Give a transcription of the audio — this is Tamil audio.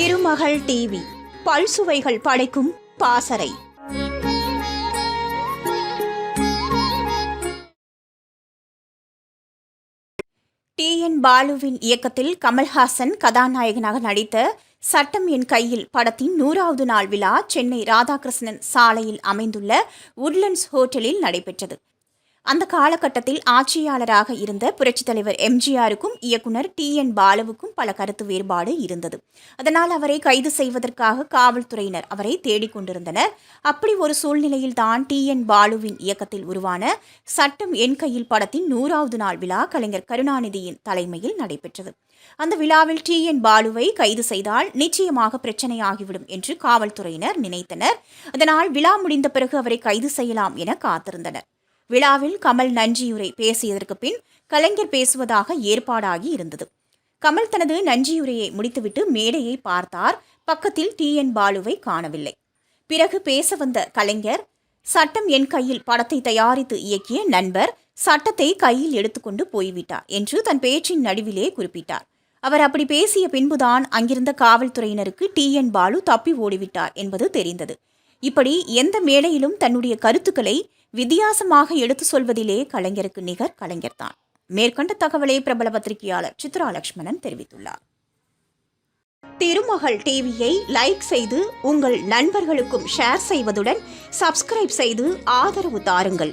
திருமகள் டிவி பல்சுவைகள் படைக்கும் பாசறை. டி.என். பாலுவின் இயக்கத்தில் கமல்ஹாசன் கதாநாயகனாக நடித்த சட்டம் என் கையில் படத்தின் 100வது நாள் விழா சென்னை ராதாகிருஷ்ணன் சாலையில் அமைந்துள்ள உட்லண்ட்ஸ் ஹோட்டலில் நடைபெற்றது. அந்த காலகட்டத்தில் ஆட்சியாளராக இருந்த புரட்சித் தலைவர் எம்ஜிஆருக்கும் இயக்குனர் டி.என். பாலுவுக்கும் பல கருத்து வேறுபாடு இருந்தது. அதனால் அவரை கைது செய்வதற்காக காவல்துறையினர் அவரை தேடிக்கொண்டிருந்தனர். அப்படி ஒரு சூழ்நிலையில்தான் டி.என். பாலுவின் இயக்கத்தில் உருவான சட்டம் என் கையில் படத்தின் 100வது நாள் விழா கலைஞர் கருணாநிதியின் தலைமையில் நடைபெற்றது. அந்த விழாவில் டி.என். பாலுவை கைது செய்தால் நிச்சயமாக பிரச்சனையாகிவிடும் என்று காவல்துறையினர் நினைத்தனர். அதனால் விழா முடிந்த பிறகு அவரை கைது செய்யலாம் என காத்திருந்தனர். விழாவில் கமல் நன்றியுரை பேசியதற்கு பின் கலைஞர் பேசுவதாக ஏற்பாடாகி இருந்தது. கமல் தனது நன்றியுரையை முடித்துவிட்டு மேடையை பார்த்தார். பக்கத்தில் டி.என். பாலுவை காணவில்லை. பிறகு பேச வந்த கலைஞர், சட்டம் என் கையில் படத்தை தயாரித்து இயக்கிய நண்பர் சட்டத்தை கையில் எடுத்துக்கொண்டு போய்விட்டார் என்று தன் பேச்சின் நடுவிலே குறிப்பிட்டார். அவர் அப்படி பேசிய பின்புதான் அங்கிருந்த காவல்துறையினருக்கு டி.என். பாலு தப்பி ஓடிவிட்டார் என்பது தெரிந்தது. இப்படி எந்த மேடையிலும் தன்னுடைய கருத்துக்களை வித்தியாசமாக எடுத்து சொல்வதிலே கலைஞருக்கு நிகர் கலைஞர்தான். மேற்கண்ட தகவலை பிரபல பத்திரிகையாளர் சித்ரா லட்சுமணன் தெரிவித்துள்ளார். திருமகள் டிவியை லைக் செய்து உங்கள் நண்பர்களுக்கும் ஷேர் செய்வதுடன் சப்ஸ்கிரைப் செய்து ஆதரவு தாருங்கள்.